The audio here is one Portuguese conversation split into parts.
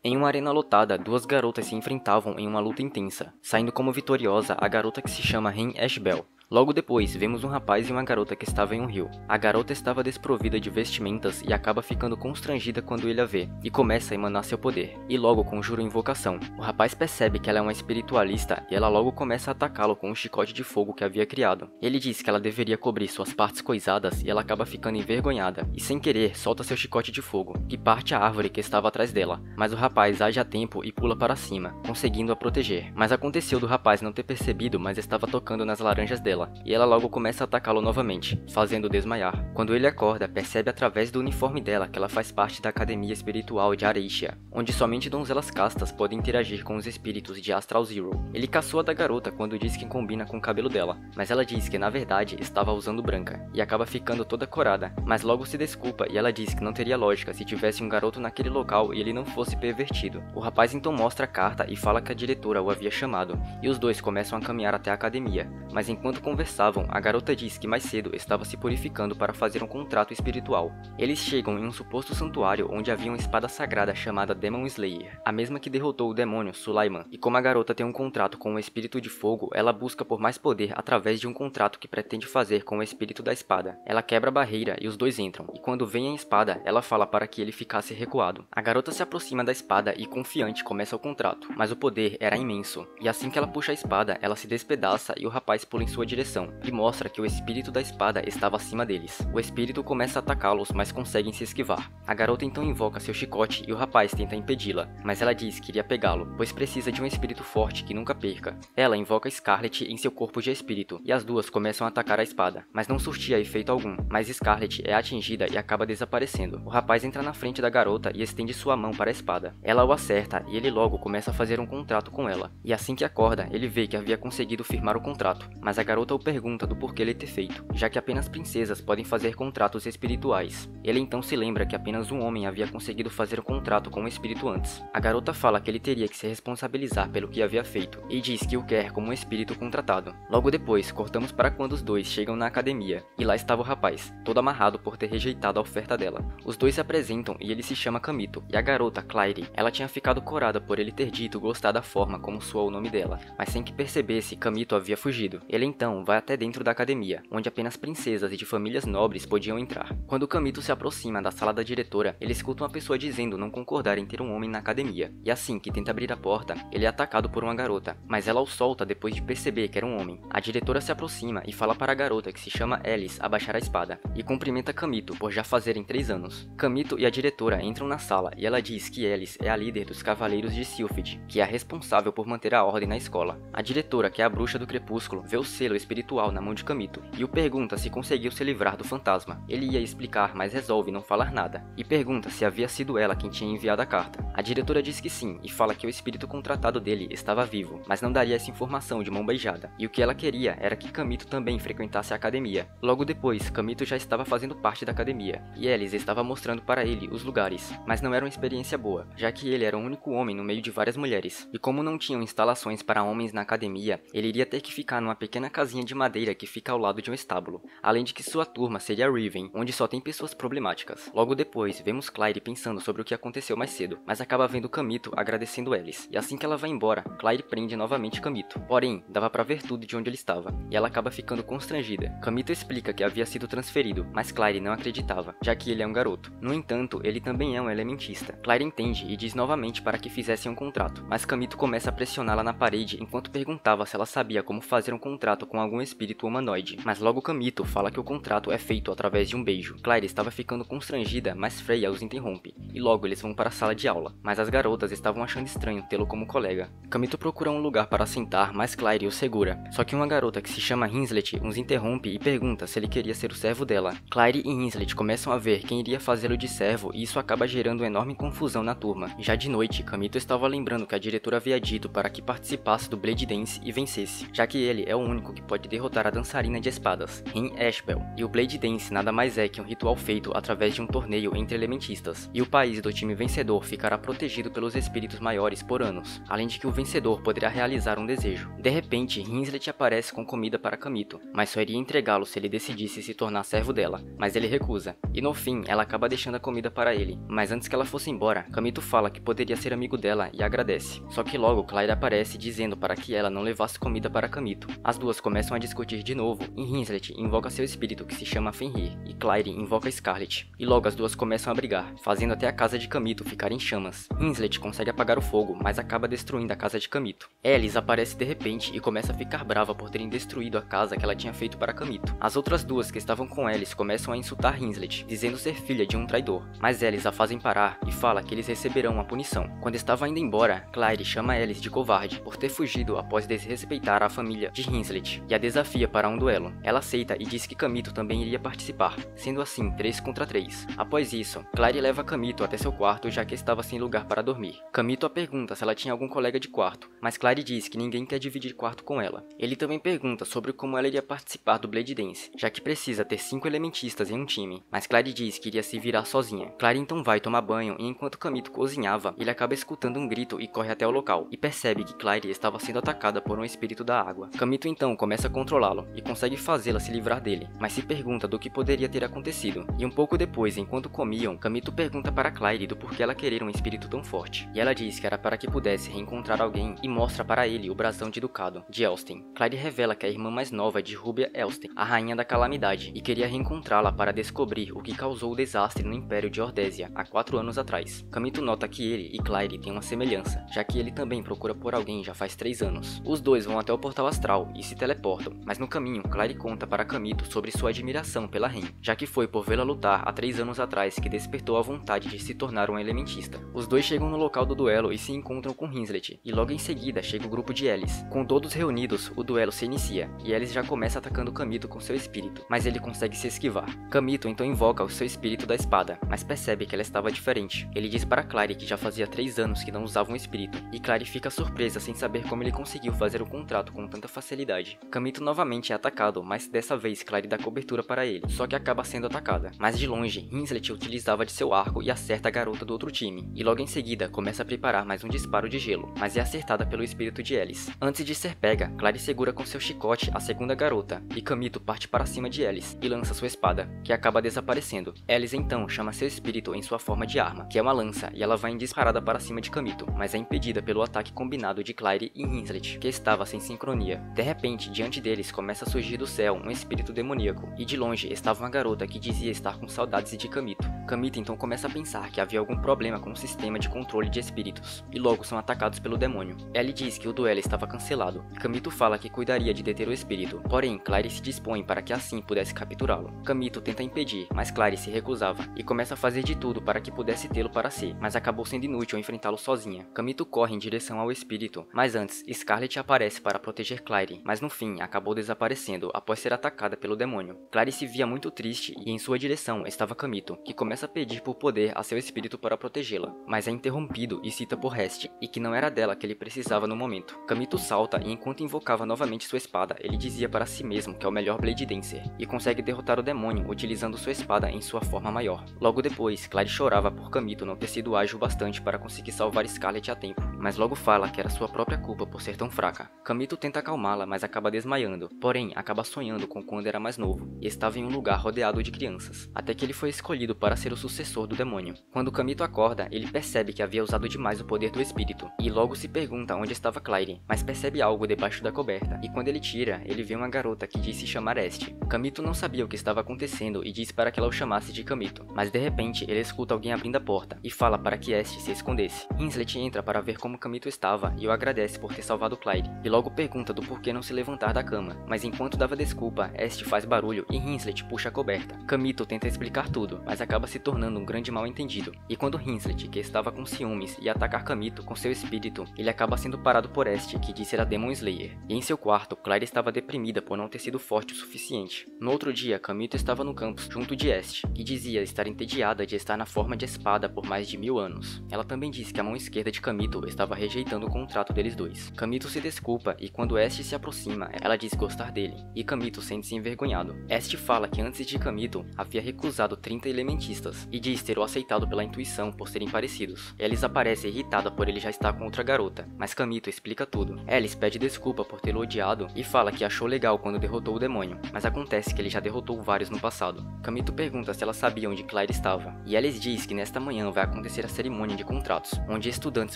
Em uma arena lotada, duas garotas se enfrentavam em uma luta intensa, saindo como vitoriosa a garota que se chama Ren Ashbel. Logo depois, vemos um rapaz e uma garota que estavam em um rio. A garota estava desprovida de vestimentas e acaba ficando constrangida quando ele a vê, e começa a emanar seu poder, e logo conjura invocação. O rapaz percebe que ela é uma espiritualista e ela logo começa a atacá-lo com um chicote de fogo que havia criado. Ele diz que ela deveria cobrir suas partes coisadas e ela acaba ficando envergonhada, e sem querer solta seu chicote de fogo, que parte a árvore que estava atrás dela, mas o rapaz age a tempo e pula para cima, conseguindo a proteger. Mas aconteceu do rapaz não ter percebido, mas estava tocando nas laranjas dela, e ela logo começa a atacá-lo novamente, fazendo-o desmaiar. Quando ele acorda, percebe através do uniforme dela que ela faz parte da academia espiritual de Areishia, onde somente donzelas castas podem interagir com os espíritos de Astral Zero. Ele caçoa da garota quando diz que combina com o cabelo dela, mas ela diz que na verdade estava usando branca, e acaba ficando toda corada, mas logo se desculpa e ela diz que não teria lógica se tivesse um garoto naquele local e ele não fosse pervertido. O rapaz então mostra a carta e fala que a diretora o havia chamado, e os dois começam a caminhar até a academia, mas enquanto conversavam, a garota diz que mais cedo estava se purificando para fazer um contrato espiritual. Eles chegam em um suposto santuário onde havia uma espada sagrada chamada Demon Slayer, a mesma que derrotou o demônio Sulaiman, e como a garota tem um contrato com o espírito de fogo, ela busca por mais poder através de um contrato que pretende fazer com o espírito da espada. Ela quebra a barreira e os dois entram, e quando vem a espada, ela fala para que ele ficasse recuado. A garota se aproxima da espada e confiante começa o contrato, mas o poder era imenso, e assim que ela puxa a espada, ela se despedaça e o rapaz pula em sua direção, e mostra que o espírito da espada estava acima deles. O espírito começa a atacá-los, mas conseguem se esquivar. A garota então invoca seu chicote e o rapaz tenta impedi-la, mas ela diz que iria pegá-lo, pois precisa de um espírito forte que nunca perca. Ela invoca Scarlet em seu corpo de espírito, e as duas começam a atacar a espada, mas não surtia efeito algum, mas Scarlet é atingida e acaba desaparecendo. O rapaz entra na frente da garota e estende sua mão para a espada. Ela o acerta e ele logo começa a fazer um contrato com ela, e assim que acorda, ele vê que havia conseguido firmar o contrato, mas a garota o pergunta do porquê ele ter feito, já que apenas princesas podem fazer contratos espirituais. Ele então se lembra que apenas um homem havia conseguido fazer o contrato com o espírito antes. A garota fala que ele teria que se responsabilizar pelo que havia feito, e diz que o quer como um espírito contratado. Logo depois, cortamos para quando os dois chegam na academia, e lá estava o rapaz, todo amarrado por ter rejeitado a oferta dela. Os dois se apresentam e ele se chama Kamito, e a garota, Claire, ela tinha ficado corada por ele ter dito gostar da forma como soou o nome dela, mas sem que percebesse, Kamito havia fugido. Ele então vai até dentro da academia, onde apenas princesas e de famílias nobres podiam entrar. Quando Kamito se aproxima da sala da diretora, ele escuta uma pessoa dizendo não concordar em ter um homem na academia, e assim que tenta abrir a porta, ele é atacado por uma garota, mas ela o solta depois de perceber que era um homem. A diretora se aproxima e fala para a garota, que se chama Alice, abaixar a espada, e cumprimenta Kamito por já fazerem 3 anos. Kamito e a diretora entram na sala e ela diz que Alice é a líder dos Cavaleiros de Sylphid, que é a responsável por manter a ordem na escola. A diretora, que é a bruxa do crepúsculo, vê o selo espiritual na mão de Kamito e o pergunta se conseguiu se livrar do fantasma. Ele ia explicar, mas resolve não falar nada, e pergunta se havia sido ela quem tinha enviado a carta. A diretora diz que sim, e fala que o espírito contratado dele estava vivo, mas não daria essa informação de mão beijada, e o que ela queria era que Kamito também frequentasse a academia. Logo depois, Kamito já estava fazendo parte da academia, e Alice estava mostrando para ele os lugares, mas não era uma experiência boa, já que ele era o único homem no meio de várias mulheres, e como não tinham instalações para homens na academia, ele iria ter que ficar numa pequena casinha de madeira que fica ao lado de um estábulo, além de que sua turma seria Riven, onde só tem pessoas problemáticas. Logo depois, vemos Claire pensando sobre o que aconteceu mais cedo, mas acaba vendo Kamito agradecendo Alice, e assim que ela vai embora, Claire prende novamente Kamito, porém, dava pra ver tudo de onde ele estava, e ela acaba ficando constrangida. Kamito explica que havia sido transferido, mas Claire não acreditava, já que ele é um garoto. No entanto, ele também é um elementista. Claire entende e diz novamente para que fizessem um contrato, mas Kamito começa a pressioná-la na parede enquanto perguntava se ela sabia como fazer um contrato com algum espírito humanoide, mas logo Kamito fala que o contrato é feito através de um beijo. Claire estava ficando constrangida, mas Freya os interrompe, e logo eles vão para a sala de aula, mas as garotas estavam achando estranho tê-lo como colega. Kamito procura um lugar para sentar, mas Claire o segura, só que uma garota que se chama Hinslet os interrompe e pergunta se ele queria ser o servo dela. Claire e Hinslet começam a ver quem iria fazê-lo de servo e isso acaba gerando uma enorme confusão na turma. Já de noite, Kamito estava lembrando que a diretora havia dito para que participasse do Blade Dance e vencesse, já que ele é o único que pode derrotar a dançarina de espadas, Rin Ashbel, e o Blade Dance nada mais é que um ritual feito através de um torneio entre elementistas, e o país do time vencedor ficará protegido pelos espíritos maiores por anos, além de que o vencedor poderá realizar um desejo. De repente, Hinslet aparece com comida para Kamito, mas só iria entregá-lo se ele decidisse se tornar servo dela, mas ele recusa, e no fim ela acaba deixando a comida para ele, mas antes que ela fosse embora, Kamito fala que poderia ser amigo dela e agradece. Só que logo Claire aparece dizendo para que ela não levasse comida para Kamito. As duas começam a discutir de novo e Hinslet invoca seu espírito que se chama Fenrir e Claire invoca Scarlet. E logo as duas começam a brigar, fazendo até a casa de Kamito ficar em chamas. Hinslet consegue apagar o fogo, mas acaba destruindo a casa de Kamito. Alice aparece de repente e começa a ficar brava por terem destruído a casa que ela tinha feito para Kamito. As outras duas que estavam com Alice começam a insultar Hinslet, dizendo ser filha de um traidor, mas Alice a fazem parar e fala que eles receberão uma punição. Quando estava indo embora, Claire chama Alice de covarde por ter fugido após desrespeitar a família de Hinslet e a desafia para um duelo. Ela aceita e diz que Kamito também iria participar, sendo assim 3 contra 3. Após isso, Claire leva Kamito até seu quarto já que estava sem lugar para dormir. Kamito a pergunta se ela tinha algum colega de quarto, mas Claire diz que ninguém quer dividir quarto com ela. Ele também pergunta sobre como ela iria participar do Blade Dance, já que precisa ter 5 elementistas em um time, mas Claire diz que iria se virar sozinha. Claire então vai tomar banho e enquanto Kamito cozinhava, ele acaba escutando um grito e corre até o local, e percebe que Claire estava sendo atacada por um espírito da água. Kamito então começa a controlá-lo, e consegue fazê-la se livrar dele, mas se pergunta do que poderia ter acontecido. E um pouco depois, enquanto comiam, Kamito pergunta para Claire do porquê ela querer um espírito tão forte, e ela diz que era para que pudesse reencontrar alguém e mostra para ele o brasão de ducado de Elsten. Claire revela que a irmã mais nova de Rubia Elsten, a rainha da calamidade, e queria reencontrá-la para descobrir o que causou o desastre no Império de Ordésia há 4 anos atrás. Kamito nota que ele e Claire têm uma semelhança, já que ele também procura por alguém já faz 3 anos. Os dois vão até o portal astral e se teleportam, mas no caminho Claire conta para Kamito sobre sua admiração pela Rin, já que foi por vê-la lutar há 3 anos atrás que despertou a vontade de se tornar um elementista. Os dois chegam no local do duelo e se encontram com Hinslet, e logo em seguida chega o grupo de Alice. Com todos reunidos, o duelo se inicia, e Alice já começa atacando Kamito com seu espírito, mas ele consegue se esquivar. Kamito então invoca o seu espírito da espada, mas percebe que ela estava diferente. Ele diz para Claire que já fazia 3 anos que não usava um espírito, e Claire fica surpresa sem saber como ele conseguiu fazer o contrato com tanta facilidade. Kamito novamente é atacado, mas dessa vez Claire dá cobertura para ele, só que acaba sendo atacada. Mas de longe, Hinslet utilizava de seu arco e acerta a garota do outro time, e logo em seguida começa a preparar mais um disparo de gelo, mas é acertada pelo espírito de Alice. Antes de ser pega, Claire segura com seu chicote a segunda garota, e Kamito parte para cima de Alice e lança sua espada, que acaba desaparecendo. Alice então chama seu espírito em sua forma de arma, que é uma lança, e ela vai em disparada para cima de Kamito, mas é impedida pelo ataque combinado de Claire e Hinslet, que estava sem sincronia. De repente, diante deles começa a surgir do céu um espírito demoníaco, e de longe estava uma garota que dizia estar com saudades de Kamito. Kamito então começa a pensar que havia algum problema com o sistema de controle de espíritos, e logo são atacados pelo demônio. Ellie diz que o duelo estava cancelado, e Kamito fala que cuidaria de deter o espírito, porém Claire se dispõe para que assim pudesse capturá-lo. Kamito tenta impedir, mas Claire se recusava, e começa a fazer de tudo para que pudesse tê-lo para si, mas acabou sendo inútil enfrentá-lo sozinha. Kamito corre em direção ao espírito, mas antes Scarlet aparece para proteger Claire, mas no fim acabou desaparecendo após ser atacada pelo demônio. Claire se via muito triste e em sua direção estava Kamito, que começa a pedir por poder a seu espírito para protegê-la, mas é interrompido e cita por Hest, e que não era dela que ele precisava no momento. Kamito salta e enquanto invocava novamente sua espada, ele dizia para si mesmo que é o melhor Blade Dancer, e consegue derrotar o demônio utilizando sua espada em sua forma maior. Logo depois, Claire chorava por Kamito não ter sido ágil bastante para conseguir salvar Scarlet a tempo, mas logo fala que era sua própria culpa por ser tão fraca. Kamito tenta acalmá-la, mas acaba desmaiando, porém acaba sonhando com quando era mais novo, e estava em um lugar rodeado de crianças, até que ele foi escolhido para ser o sucessor do demônio. Quando Kamito acorda, ele percebe que havia usado demais o poder do espírito, e logo se pergunta onde estava Claire, mas percebe algo debaixo da coberta, e quando ele tira, ele vê uma garota que diz se chamar Est. Kamito não sabia o que estava acontecendo e diz para que ela o chamasse de Kamito, mas de repente ele escuta alguém abrindo a porta, e fala para que Est se escondesse. Hinslet entra para ver como Kamito estava, e o agradece por ter salvado Claire, e logo pergunta do porquê não se levantar da cama, mas enquanto dava desculpa, Est faz barulho e Hinslet puxa a coberta. Kamito tenta explicar tudo, mas acaba se tornando um grande mal-entendido, e quando Hinslet, que estava com ciúmes, ia atacar Kamito com seu espírito, ele acaba sendo parado por Est, que disse era Demon Slayer. E em seu quarto, Claire estava deprimida por não ter sido forte o suficiente. No outro dia, Kamito estava no campus junto de Est, que dizia estar entediada de estar na forma de espada por mais de 1000 anos. Ela também disse que a mão esquerda de Kamito estava rejeitando o contrato deles dois. Kamito se desculpa e quando Est se aproxima, ela diz gostar dele, e Kamito sente-se envergonhado. Est fala que antes de Kamito, havia recusado 30 elementistas, e diz ter o aceitado pela intuição por serem parecidos. Alice aparece irritada por ele já estar com outra garota, mas Kamito explica tudo. Alice pede desculpa por tê-lo odiado e fala que achou legal quando derrotou o demônio, mas acontece que ele já derrotou vários no passado. Kamito pergunta se ela sabia onde Claire estava, e Alice diz que nesta manhã vai acontecer a cerimônia de contratos, onde estudantes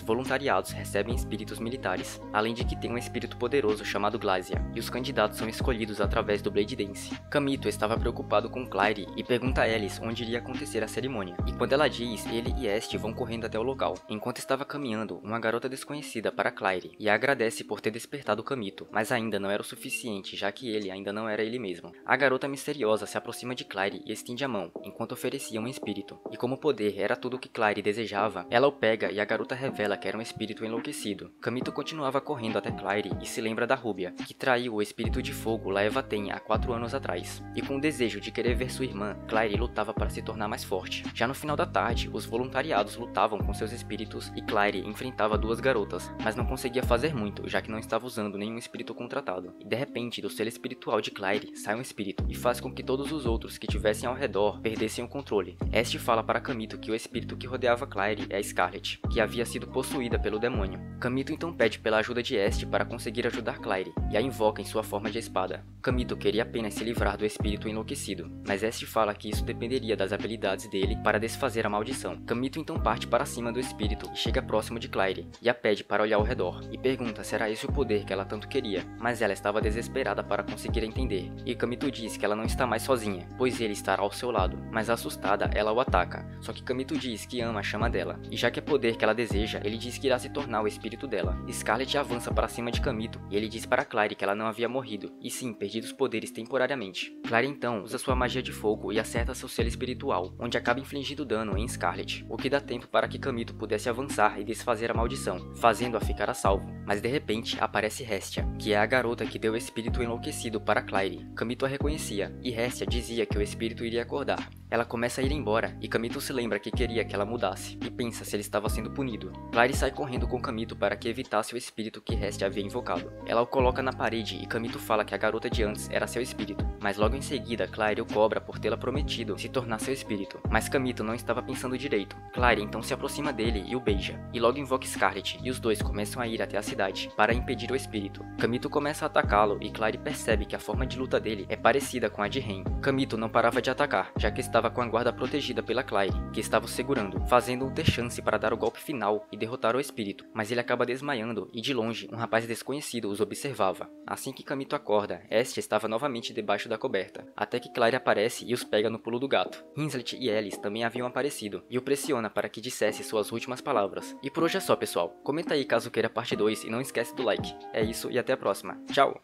voluntariados recebem espíritos militares, além de que tem um espírito poderoso chamado Glacia, e os candidatos são escolhidos através do Blade Dance. Kamito estava preocupado com Claire e pergunta a Alice onde iria acontecer a cerimônia, e quando ela diz, ele e Est vão correndo até o local. Enquanto estava caminhando, uma garota desconhecida para Claire e a agradece por ter despertado Kamito, mas ainda não era o suficiente, já que ele ainda não era ele mesmo. A garota misteriosa se aproxima de Claire e estende a mão, enquanto oferecia um espírito, e como o poder era tudo o que Claire desejava, ela o pega e a garota revela que era um espírito enlouquecido. Kamito continuava correndo até Claire e se lembra da Rúbia, que traiu o espírito de fogo Laevaten há 4 anos atrás, e com o desejo de querer ver sua irmã, Claire lutava para se tornar mais forte. Já no final da tarde, os voluntariados lutavam com seus espíritos e Claire enfrentava 2 garotas, mas não conseguia fazer muito, já que não estava usando nenhum espírito contratado. E de repente, do ser espiritual de Claire sai um espírito e faz com que todos os outros que tivessem ao redor perdessem o controle. Est fala para Kamito que o espírito que rodeava Claire é a Scarlet, que havia sido possuída pelo demônio. Kamito então pede pela ajuda de Est para conseguir ajudar Claire, e a invoca em sua forma de espada. Kamito queria apenas se livrar do espírito enlouquecido, mas Est fala que isso dependeria das habilidades dele para desfazer a maldição. Kamito então parte para cima do espírito e chega próximo de Claire, e a pede para olhar ao redor, e pergunta se era esse o poder que ela tanto queria, mas ela estava desesperada para conseguir entender, e Kamito diz que ela não está mais sozinha, pois ele estará ao seu lado, mas assustada ela o ataca, só que Kamito diz que ama a chama dela, e já que é poder que ela deseja, ele diz que irá se tornar o espírito dela. Scarlet avança para cima de Kamito, e ele diz para Claire que ela não havia morrido, e sim perdido os poderes temporariamente. Claire então usa sua magia de fogo e acerta seu selo espiritual, onde acaba infligindo dano em Scarlet, o que dá tempo para que Kamito pudesse avançar e desfazer a maldição, fazendo-a ficar a salvo. Mas de repente aparece Hestia, que é a garota que deu o espírito enlouquecido para Claire. Kamito a reconhecia, e Hestia dizia que o espírito iria acordar. Ela começa a ir embora, e Kamito se lembra que queria que ela mudasse, e pensa se ele estava sendo punido. Claire sai correndo com Kamito para que evitasse o espírito que Hestia havia invocado. Ela o coloca na parede e Kamito fala que a garota de antes era seu espírito, mas logo em seguida Claire o cobra por tê-la prometido se tornar seu espírito. Mas Kamito não estava pensando direito. Claire então se aproxima dele e o beija, e logo invoca Scarlet, e os dois começam a ir até a cidade para impedir o espírito. Kamito começa a atacá-lo e Claire percebe que a forma de luta dele é parecida com a de Ren. Kamito não parava de atacar, já que estava com a guarda protegida pela Claire, que estava o segurando, fazendo-o ter chance para dar o golpe final e derrotar o espírito, mas ele acaba desmaiando e de longe um rapaz desconhecido os observava. Assim que Kamito acorda, Est estava novamente debaixo da coberta, até que Claire aparece e os pega no pulo do gato. Hinslet e Alice também haviam aparecido, e o pressiona para que dissesse suas últimas palavras. E por hoje é só, pessoal. Comenta aí caso queira parte 2 e não esquece do like. É isso e até a próxima. Tchau!